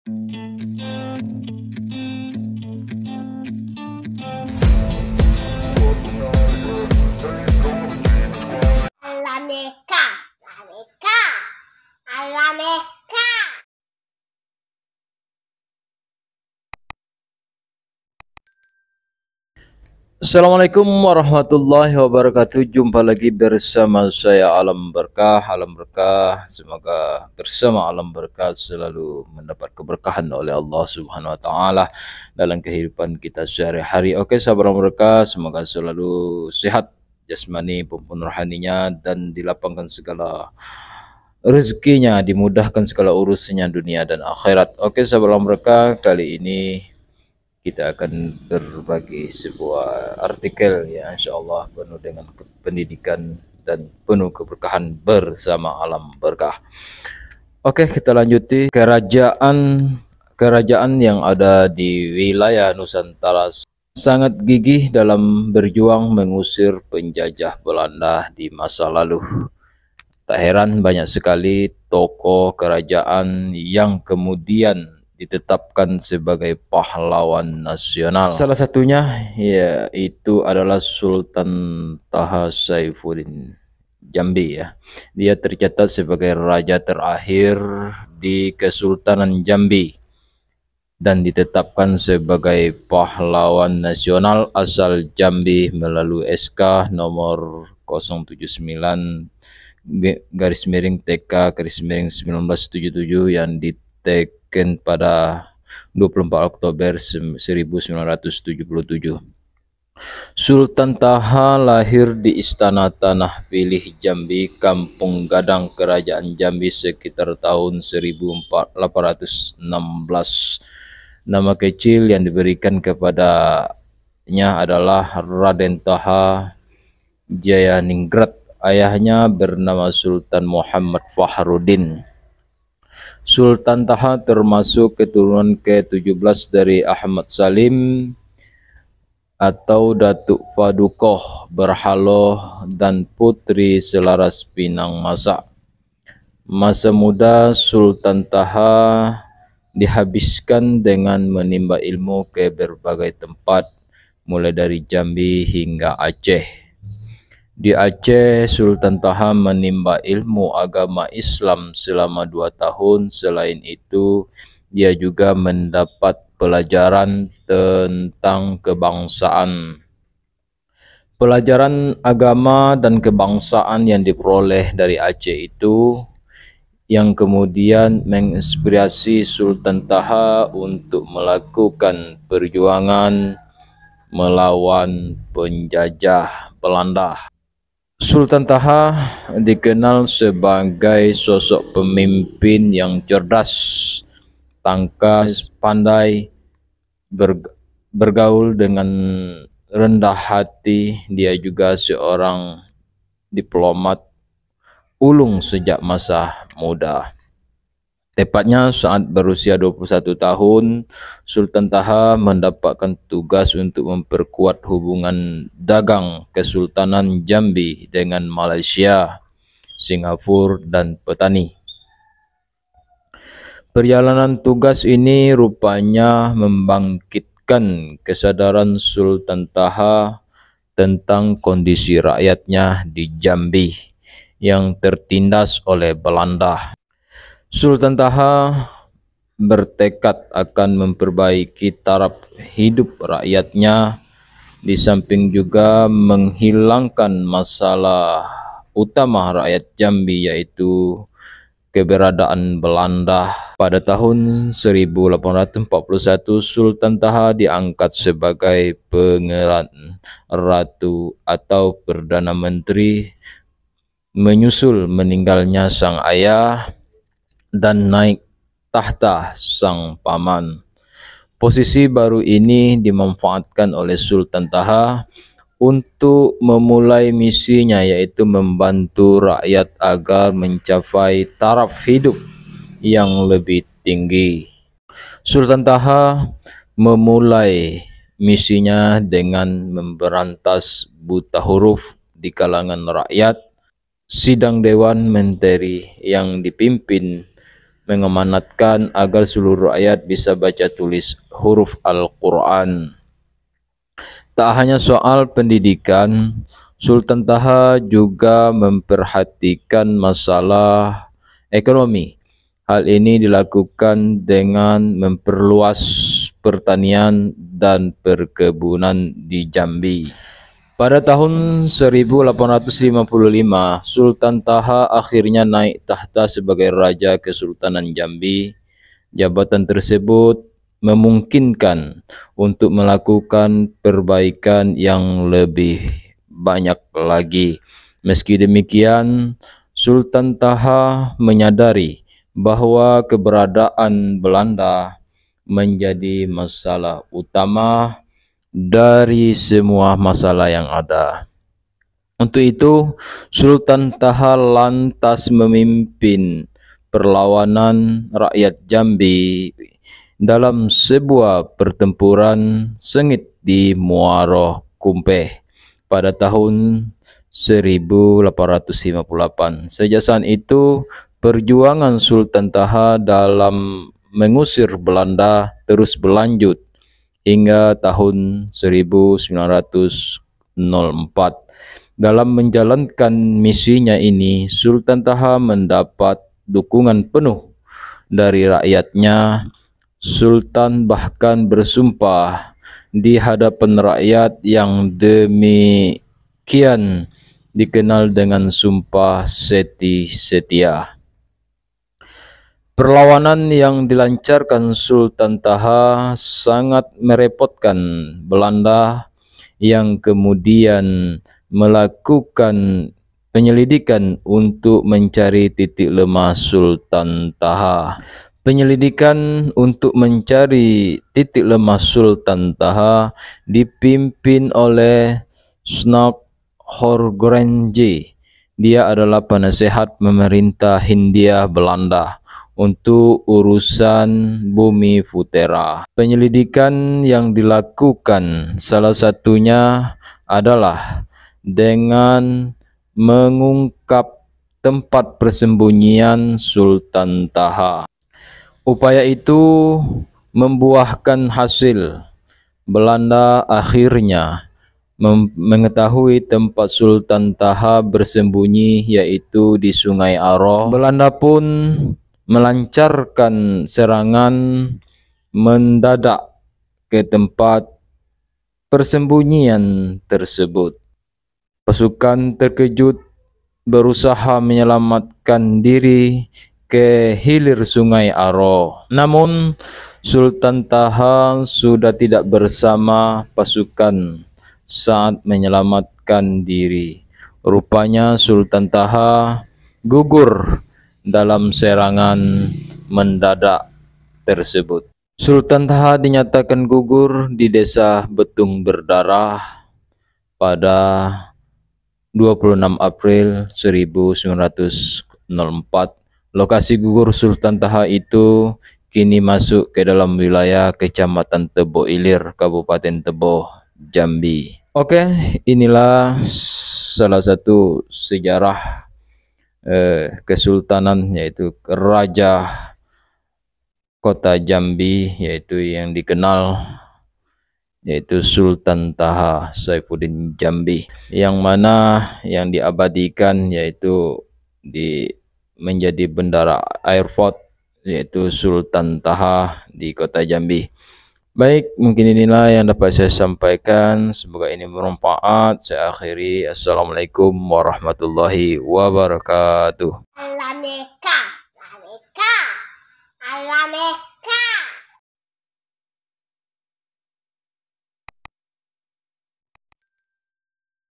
Alameka, Alameka, Alameka. Assalamualaikum warahmatullahi wabarakatuh. Jumpa lagi bersama saya Alam Berkah. Alam Berkah, semoga bersama Alam Berkah selalu mendapat keberkahan oleh Allah Subhanahu wa taala dalam kehidupan kita sehari-hari. Oke, sahabat Alam Berkah, semoga selalu sehat jasmani maupun rohaninya dan dilapangkan segala rezekinya, dimudahkan segala urusannya dunia dan akhirat. Oke, sahabat Alam Berkah, kali ini kita akan berbagi sebuah artikel ya, insyaallah penuh dengan pendidikan dan penuh keberkahan bersama Alam Berkah. Oke, kita lanjuti. Kerajaan yang ada di wilayah Nusantara sangat gigih dalam berjuang mengusir penjajah Belanda di masa lalu. Tak heran banyak sekali tokoh kerajaan yang kemudian ditetapkan sebagai pahlawan nasional. Salah satunya yaitu adalah Sultan Taha Saifuddin Jambi ya. Dia tercatat sebagai raja terakhir di Kesultanan Jambi dan ditetapkan sebagai pahlawan nasional asal Jambi melalui SK nomor 079 garis miring TK garis miring 1977 yang diteken pada 24 Oktober 1977. Sultan Taha lahir di Istana Tanah Pilih Jambi, Kampung Gadang, Kerajaan Jambi sekitar tahun 1816. Nama kecil yang diberikan kepadanya adalah Raden Taha Jayaningrat. Ayahnya bernama Sultan Muhammad Fakhruddin. Sultan Taha termasuk keturunan ke-17 dari Ahmad Salim atau Datuk Padukoh Berhaloh dan Putri Selaras Pinang Masa. Masa muda Sultan Taha dihabiskan dengan menimba ilmu ke berbagai tempat, mulai dari Jambi hingga Aceh. Di Aceh, Sultan Taha menimba ilmu agama Islam selama 2 tahun. Selain itu, dia juga mendapat pelajaran tentang kebangsaan. Pelajaran agama dan kebangsaan yang diperoleh dari Aceh itu yang kemudian menginspirasi Sultan Taha untuk melakukan perjuangan melawan penjajah Belanda. Sultan Taha dikenal sebagai sosok pemimpin yang cerdas, tangkas, pandai, bergaul dengan rendah hati. Dia juga seorang diplomat ulung sejak masa muda. Tepatnya saat berusia 21 tahun, Sultan Taha mendapatkan tugas untuk memperkuat hubungan dagang Kesultanan Jambi dengan Malaysia, Singapura, dan petani. Perjalanan tugas ini rupanya membangkitkan kesadaran Sultan Taha tentang kondisi rakyatnya di Jambi yang tertindas oleh Belanda. Sultan Taha bertekad akan memperbaiki taraf hidup rakyatnya, di samping juga menghilangkan masalah utama rakyat Jambi, yaitu keberadaan Belanda. Pada tahun 1841, Sultan Taha diangkat sebagai Pangeran Ratu atau Perdana Menteri, menyusul meninggalnya sang ayah dan naik tahta sang paman. Posisi baru ini dimanfaatkan oleh Sultan Taha untuk memulai misinya, yaitu membantu rakyat agar mencapai taraf hidup yang lebih tinggi. Sultan Taha memulai misinya dengan memberantas buta huruf di kalangan rakyat. Sidang Dewan Menteri yang dipimpin mengamanatkan agar seluruh rakyat bisa baca tulis huruf Al-Quran. Tak hanya soal pendidikan, Sultan Taha juga memperhatikan masalah ekonomi. Hal ini dilakukan dengan memperluas pertanian dan perkebunan di Jambi. Pada tahun 1855, Sultan Taha akhirnya naik tahta sebagai Raja Kesultanan Jambi. Jabatan tersebut memungkinkan untuk melakukan perbaikan yang lebih banyak lagi. Meski demikian, Sultan Taha menyadari bahwa keberadaan Belanda menjadi masalah utama dari semua masalah yang ada. Untuk itu, Sultan Taha lantas memimpin perlawanan rakyat Jambi dalam sebuah pertempuran sengit di Muaro Kumpeh pada tahun 1858. Sejak saat itu, perjuangan Sultan Taha dalam mengusir Belanda terus berlanjut hingga tahun 1904. Dalam menjalankan misinya ini, Sultan Taha mendapat dukungan penuh dari rakyatnya. Sultan bahkan bersumpah di hadapan rakyat yang demikian dikenal dengan Sumpah Seti Setia. Perlawanan yang dilancarkan Sultan Taha sangat merepotkan Belanda yang kemudian melakukan penyelidikan untuk mencari titik lemah Sultan Taha. Penyelidikan untuk mencari titik lemah Sultan Taha dipimpin oleh Snap Horgrenje. Dia adalah penasehat pemerintah Hindia Belanda untuk urusan bumi Futera. Penyelidikan yang dilakukan salah satunya adalah dengan mengungkap tempat persembunyian Sultan Taha. Upaya itu membuahkan hasil. Belanda akhirnya mengetahui tempat Sultan Taha bersembunyi, yaitu di Sungai Aro. Belanda pun melancarkan serangan mendadak ke tempat persembunyian tersebut. Pasukan terkejut berusaha menyelamatkan diri ke hilir Sungai Aro. Namun Sultan Taha sudah tidak bersama pasukan saat menyelamatkan diri. Rupanya Sultan Taha gugur dalam serangan mendadak tersebut. Sultan Taha dinyatakan gugur di desa Betung Berdarah pada 26 April 1904. Lokasi gugur Sultan Taha itu kini masuk ke dalam wilayah Kecamatan Tebo Ilir, Kabupaten Tebo, Jambi. Oke, inilah salah satu sejarah kesultanan, yaitu Raja Kota Jambi, yaitu yang dikenal yaitu Sultan Taha Saifuddin Jambi, yang mana yang diabadikan yaitu menjadi bendera airport, yaitu Sultan Taha di Kota Jambi. Baik, mungkin inilah yang dapat saya sampaikan. Semoga ini bermanfaat. Saya akhiri. Assalamualaikum warahmatullahi wabarakatuh. Alameka, Alameka, Alameka.